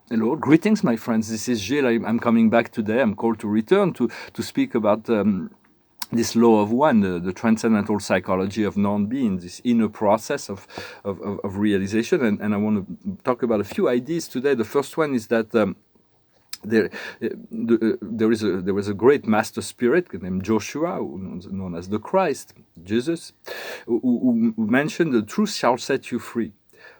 Hello, greetings, my friends. This is Gilles. I'm coming back today. I'm called to return to speak about this law of one, the transcendental psychology of non-being, this inner process of realization. And I want to talk about a few ideas today. The first one is that there, there was a great master spirit named Joshua, known as the Christ, Jesus, who mentioned the truth shall set you free.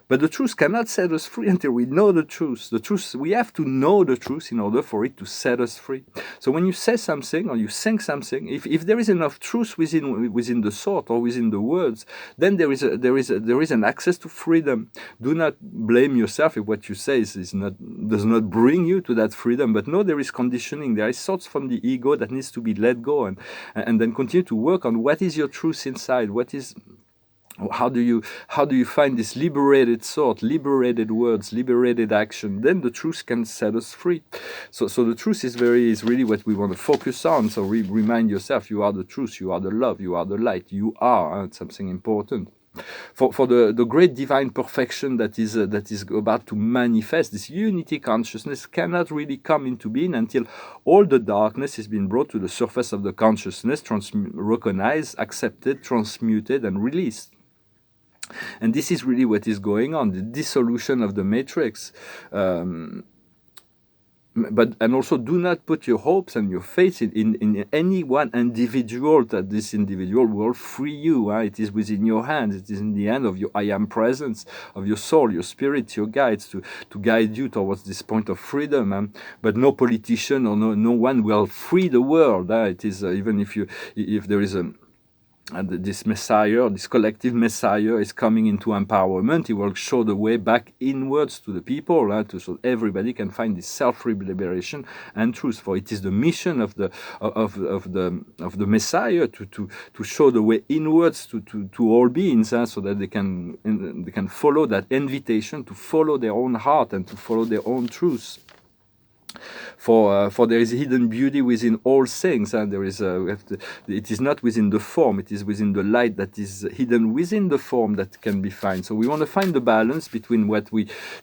But the truth cannot set us free until we know the truth. The truth, we have to know the truth in order for it to set us free. So when you say something or you think something, if there is enough truth within the thought or within the words, then there is an access to freedom. Do not blame yourself if what you say does not bring you to that freedom. But no, there is conditioning. There is thoughts from the ego that needs to be let go, and then continue to work on what is your truth inside. How do you find this liberated thought, liberated words, liberated action? Then the truth can set us free. So the truth is really what we want to focus on. So remind yourself, you are the truth, you are the love, you are the light, you are something important. For the great divine perfection that is about to manifest, this unity consciousness cannot really come into being until all the darkness has been brought to the surface of the consciousness, recognized, accepted, transmuted, and released. And this is really what is going on, the dissolution of the matrix. And also do not put your hopes and your faith in any one individual, that this individual will free you. It is within your hands. It is in the hand of your I am presence, of your soul, your spirit, your guides to guide you towards this point of freedom. But no politician or no one will free the world. It is even if there is this Messiah, this collective Messiah is coming into empowerment. He will show the way back inwards to the people, so everybody can find this self-liberation and truth. For it is the mission of the Messiah to show the way inwards to all beings, so that they can follow that invitation to follow their own heart and to follow their own truth. For there is hidden beauty within all things, and it is not within the form, it is within the light that is hidden within the form that can be found. So we want to find the balance between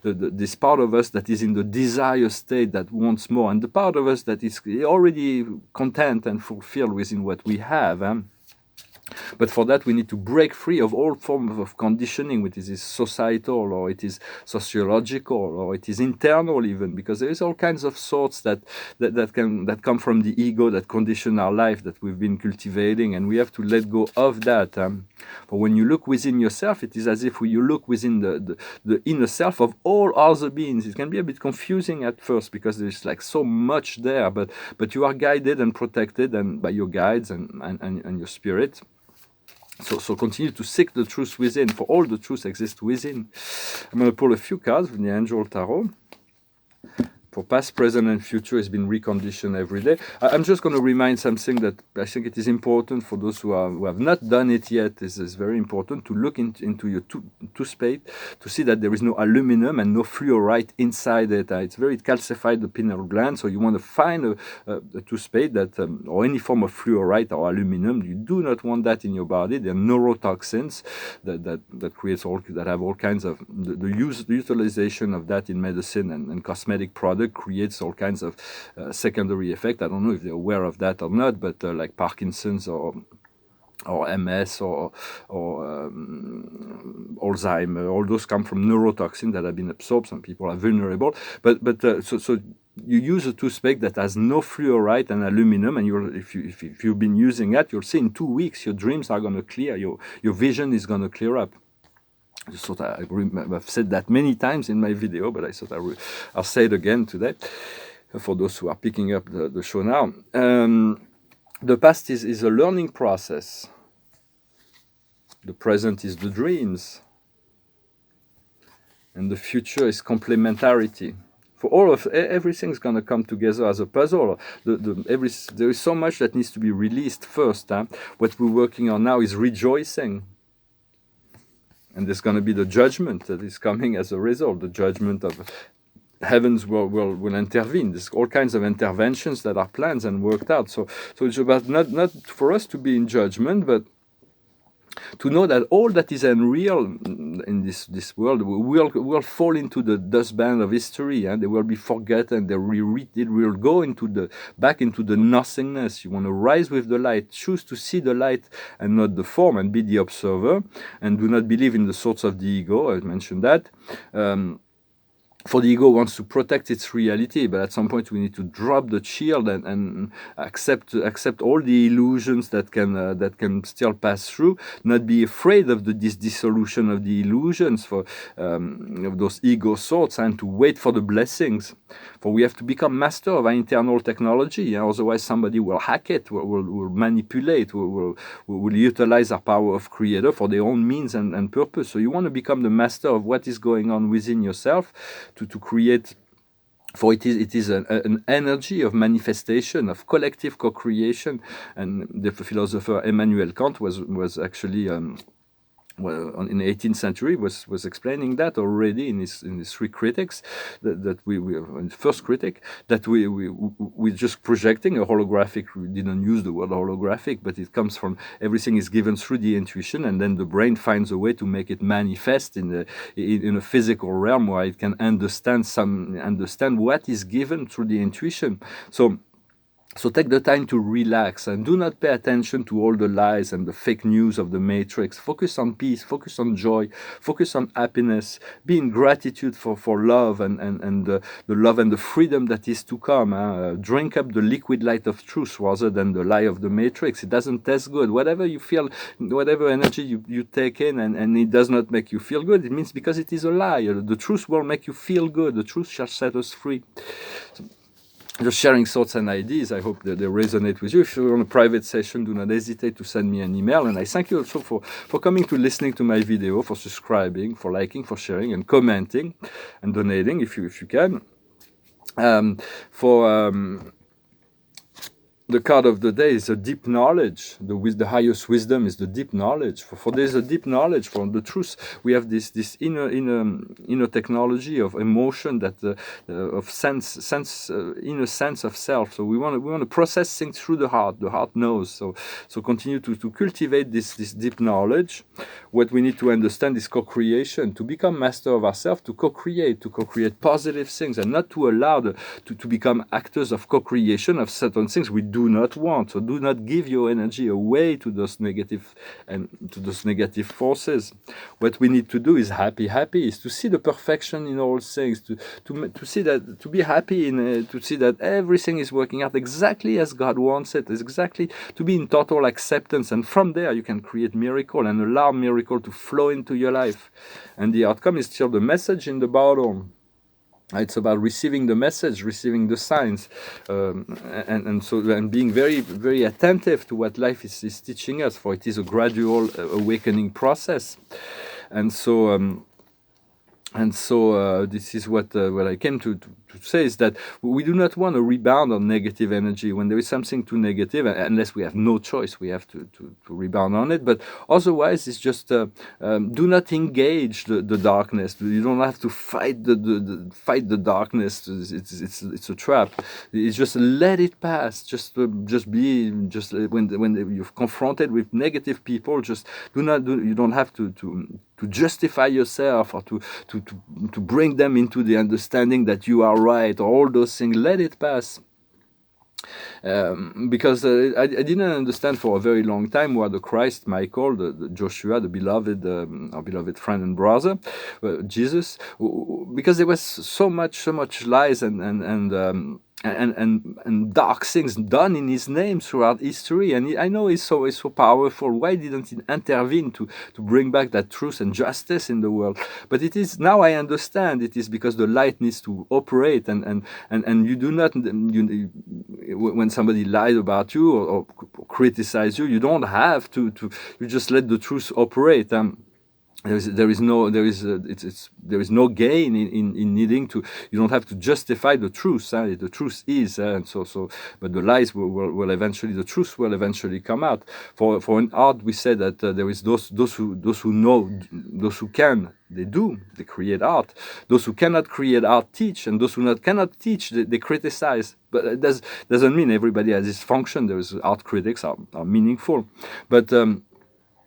this part of us that is in the desire state that wants more, and the part of us that is already content and fulfilled within what we have. But for that, we need to break free of all forms of conditioning, which is societal, or it is sociological, or it is internal even, because there is all kinds of thoughts that come from the ego, that condition our life, that we've been cultivating, and we have to let go of that. For when you look within yourself, it is as if you look within the inner self of all other beings. It can be a bit confusing at first because there's like so much there, but you are guided and protected and by your guides and your spirit. So continue to seek the truth within, for all the truth exists within. I'm going to pull a few cards from the Angel Tarot. For past, present, and future has been reconditioned every day. I'm just going to remind something that I think it is important for those who have not done it yet. This is very important to look into your toothpaste to see that there is no aluminum and no fluoride inside it. It's very calcified, the pineal gland, so you want to find a toothpaste that, or any form of fluoride or aluminum. You do not want that in your body. There are neurotoxins that creates that have all kinds of, the utilization of that in medicine and cosmetic products creates all kinds of secondary effect. I don't know if they're aware of that or not, but like Parkinson's or MS or Alzheimer, all those come from neurotoxins that have been absorbed. Some people are vulnerable, but so you use a toothpaste that has no fluoride and aluminum, and if you've been using that, you'll see in 2 weeks your dreams are going to clear, your vision is going to clear up. I thought I've said that many times in my video, but I thought I'll say it again today for those who are picking up the show now. The past is a learning process. The present is the dreams. And the future is complementarity. For all of everything's going to come together as a puzzle. There is so much that needs to be released first. What we're working on now is rejoicing. And there's going to be the judgment that is coming as a result. The judgment of heavens will intervene. There's all kinds of interventions that are planned and worked out. So it's about not for us to be in judgment, but to know that all that is unreal in this world will fall into the dustband of history, and they will be forgotten. It will go back into the nothingness. You want to rise with the light, choose to see the light and not the form, and be the observer, and do not believe in the thoughts of the ego. I mentioned that. For the ego wants to protect its reality, but at some point we need to drop the shield and accept all the illusions that can still pass through. Not be afraid of this dissolution of the illusions of those ego thoughts, and to wait for the blessings. For we have to become master of our internal technology, otherwise somebody will hack it, will manipulate, will utilize our power of creator for their own means and purpose. So you want to become the master of what is going on within yourself, to create, for it is an energy of manifestation, of collective co-creation. And the philosopher Immanuel Kant was actually in the 18th century was explaining that already in his three critics, that we in the first critic, that we're just projecting a holographic. We didn't use the word holographic, but it comes from everything is given through the intuition, and then the brain finds a way to make it manifest in a physical realm where it can understand what is given through the intuition. So take the time to relax and do not pay attention to all the lies and the fake news of the matrix. Focus on peace, focus on joy, focus on happiness, be in gratitude for love and the love and the freedom that is to come. Drink up the liquid light of truth rather than the lie of the matrix. It doesn't taste good. Whatever you feel, whatever energy you take in and it does not make you feel good, it means because it is a lie. The truth will make you feel good. The truth shall set us free. Just sharing thoughts and ideas. I hope that they resonate with you. If you're on a private session, do not hesitate to send me an email. And I thank you also for coming to listening to my video, for subscribing, for liking, for sharing, and commenting, and donating if you can. The card of the day is a deep knowledge. The highest wisdom is the deep knowledge. For there's a deep knowledge for the truth. We have this inner technology of emotion, that of inner sense of self. So we want to process things through the heart. The heart knows. So continue to cultivate this deep knowledge. What we need to understand is co-creation. To become master of ourselves, to co-create positive things, and not to allow to become actors of co-creation of certain things we do not want. So do not give your energy away to those negative forces. What we need to do is happy is to see the perfection in all things, to see that, to be happy to see that everything is working out exactly as God wants it, exactly, to be in total acceptance, and from there you can create miracle and allow miracle to flow into your life. And the outcome is still the message in the bottle. It's about receiving the message, receiving the signs, and being very, very attentive to what life is teaching us, for it is a gradual awakening process. And so this is what I came to say, is that we do not want to rebound on negative energy. When there is something too negative, unless we have no choice, we have to rebound on it. But otherwise, it's just do not engage the darkness. You don't have to fight the darkness. It's a trap. It's just let it pass. Just when you're confronted with negative people, just you don't have to justify yourself, or to bring them into the understanding that you are right, or all those things. Let it pass. Because I didn't understand for a very long time what the Christ Michael, the Joshua, the beloved, our beloved friend and brother, Jesus, because there was so much lies and dark things done in his name throughout history, and I know he's so powerful. Why didn't he intervene to bring back that truth and justice in the world? But it is now I understand. It is because the light needs to operate, and you do not. When somebody lied about you or criticize you, you don't have to. You just let the truth operate. There is no gain in needing to. You don't have to justify the truth. The truth is, and so. But the lies will eventually. The truth will eventually come out. For an art, we say that there is those who know, those who can. They create art. Those who cannot create art teach, and those who cannot teach, they criticize. But it doesn't mean everybody has this function. There is art critics are meaningful, but.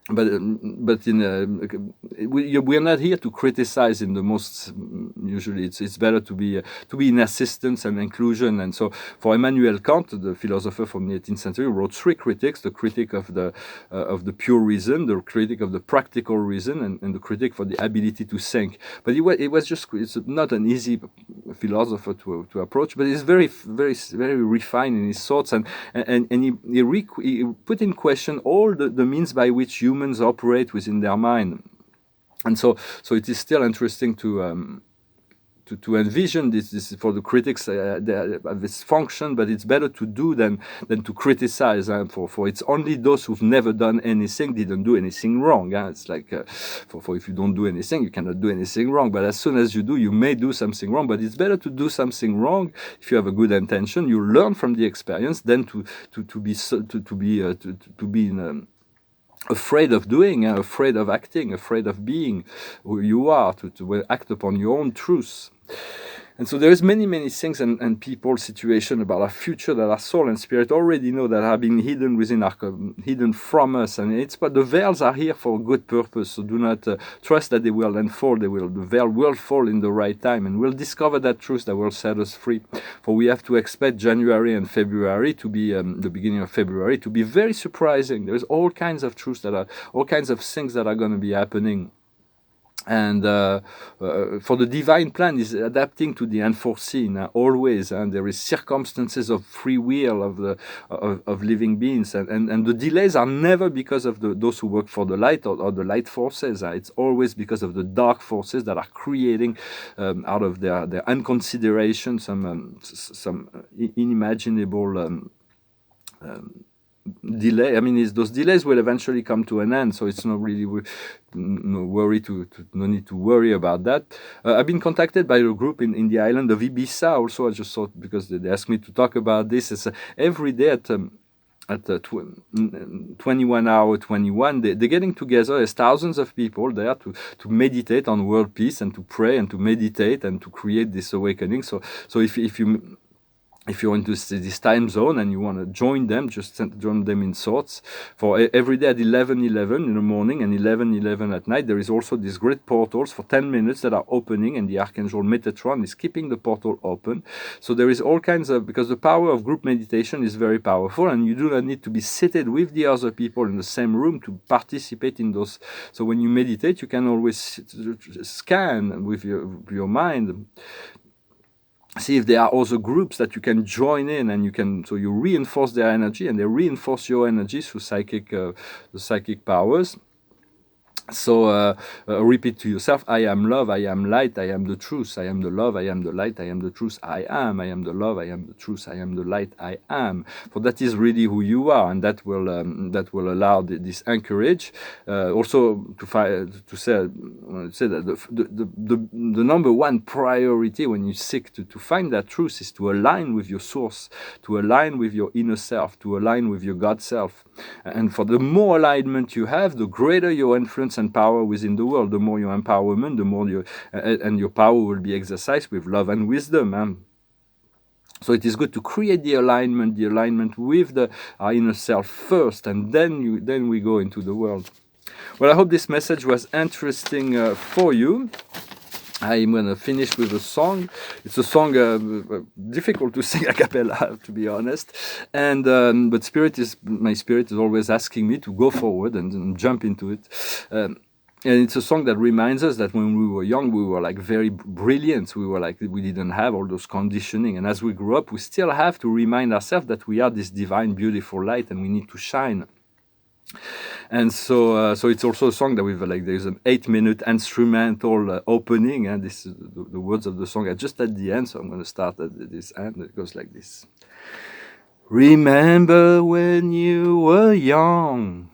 but we are not here to criticize in the most. Usually it's better to be in assistance and inclusion. And so for Immanuel Kant, the philosopher from the 18th century, wrote three critics: the critic of the pure reason, the critic of the practical reason, and the critic for the ability to think. But it's not an easy philosopher to approach, but he's very refined in his thoughts, and he put in question all the means by which humans operate within their mind. And so it is still interesting to envision this for the critics, this function, but it's better to do than to criticize. For it's only those who've never done anything didn't do anything wrong. It's like for if you don't do anything, you cannot do anything wrong. But as soon as you do, you may do something wrong. But it's better to do something wrong if you have a good intention. You learn from the experience than to be in afraid of doing, afraid of acting, afraid of being who you are, to act upon your own truth. And so there is many things and people, situation about our future that our soul and spirit already know, that have been hidden hidden from us. And but the veils are here for a good purpose. So do not trust that they will unfold. The veil will fall in the right time, and we'll discover that truth that will set us free. For we have to expect January and February to be the beginning of February to be very surprising. There's all kinds of truths all kinds of things that are going to be happening. And for the divine plan is adapting to the unforeseen always, and there is circumstances of free will of living beings, and the delays are never because of those who work for the light or the light forces. It's always because of the dark forces that are creating out of their unconsideration some unimaginable delay. I mean, those delays will eventually come to an end, so it's not really no need to worry about that. I've been contacted by a group in the island of Ibiza also. I just thought, because they asked me to talk about this. It's every day at 21 hour 21, they're getting together. There's thousands of people there to meditate on world peace and to pray and to meditate and to create this awakening. So if you're into this time zone and you want to join them, just join them in thoughts. For every day at 11:11 in the morning and 11:11 at night, there is also these great portals for 10 minutes that are opening, and the Archangel Metatron is keeping the portal open. So there is all kinds of, because the power of group meditation is very powerful, and you do not need to be seated with the other people in the same room to participate in those. So when you meditate, you can always scan with your mind, see if there are other groups that you can join in, and so you reinforce their energy and they reinforce your energy through the psychic powers. So repeat to yourself: I am love, I am light, I am the truth, I am the love, I am the light, I am the truth, I am the love, I am the truth, I am the light, I am. For that is really who you are, and that will allow this anchorage. Also to say that the number one priority when you seek to find that truth is to align with your source, to align with your inner self, to align with your God self. And for the more alignment you have, the greater your influence and power within the world. The more your empowerment, the more your power will be exercised with love and wisdom. So it is good to create the alignment with our inner self first, and then we go into the world. Well, I hope this message was interesting for you. I'm going to finish with a song. It's a song difficult to sing a cappella, to be honest. And but my spirit is always asking me to go forward and jump into it. And it's a song that reminds us that when we were young, we were like very brilliant. We didn't have all those conditioning. And as we grew up, we still have to remind ourselves that we are this divine, beautiful light, and we need to shine. And so it's also a song that there's an 8-minute instrumental opening, and this the words of the song are just at the end. So I'm going to start at this end. It goes like this: Remember when you were young,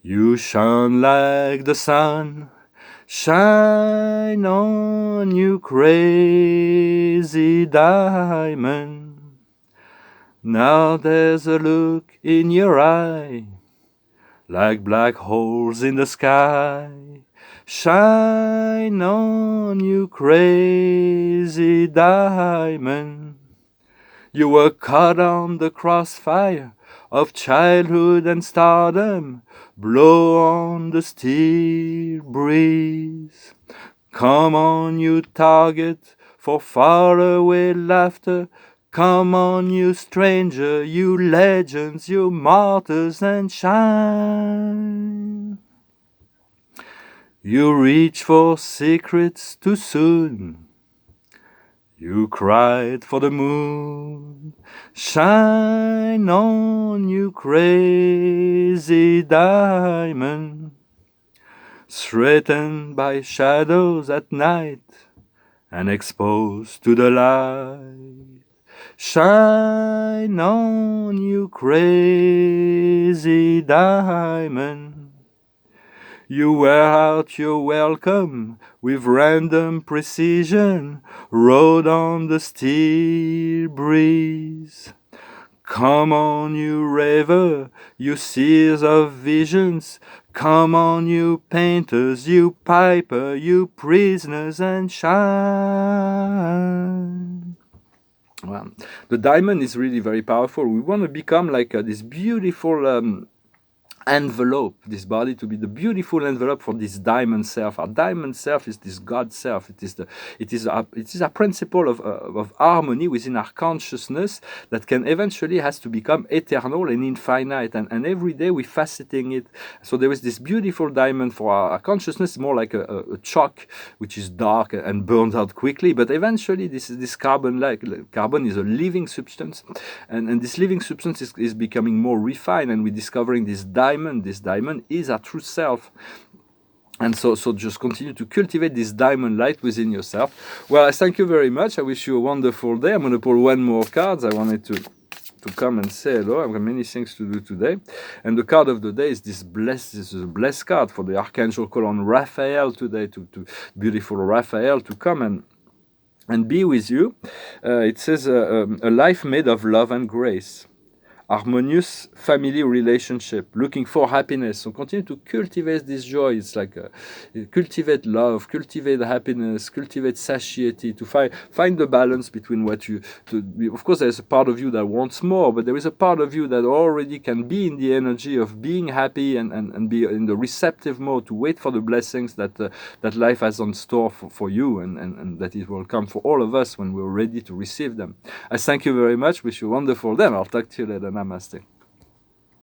you shone like the sun. Shine on, you crazy diamond. Now there's a look in your eye, like black holes in the sky. Shine on, you crazy diamond. You were caught on the crossfire of childhood and stardom blow on the still breeze. Come on, you target for faraway laughter. Come on, you stranger, you legends, you martyrs, and shine. You reach for secrets too soon. You cried for the moon. Shine on, you crazy diamond. Threatened by shadows at night and exposed to the light. Shine on, you crazy diamond. You wear out your welcome with random precision, rode on the still breeze. Come on, you raver, you seers of visions. Come on, you painters, you piper, you prisoners, and shine. Well, the diamond is really very powerful. We want to become like this beautiful envelope, this body to be the beautiful envelope for this diamond self. Our diamond self is this God self. It is a principle of harmony within our consciousness that can eventually has to become eternal and infinite. And every day we're faceting it. So there is this beautiful diamond for our consciousness, more like a chalk, which is dark and burns out quickly. But eventually this carbon is a living substance, and this living substance is becoming more refined, and we're discovering this diamond. This diamond is our true self. And so just continue to cultivate this diamond light within yourself. Well, I thank you very much. I wish you a wonderful day. I'm going to pull one more card. I wanted to come and say hello. I've got many things to do today. And the card of the day is this is a blessed card for the Archangel called on Raphael today, to beautiful Raphael to come and be with you. It says, a life made of love and grace. Harmonious family relationship, looking for happiness. So continue to cultivate this joy. It's like cultivate love, cultivate happiness, cultivate satiety, to find the balance between what of course there's a part of you that wants more, but there is a part of you that already can be in the energy of being happy and be in the receptive mode to wait for the blessings that life has on store for you, and that it will come for all of us when we're ready to receive them. I thank you very much. Wish you a wonderful day. I'll talk to you later. Namaste.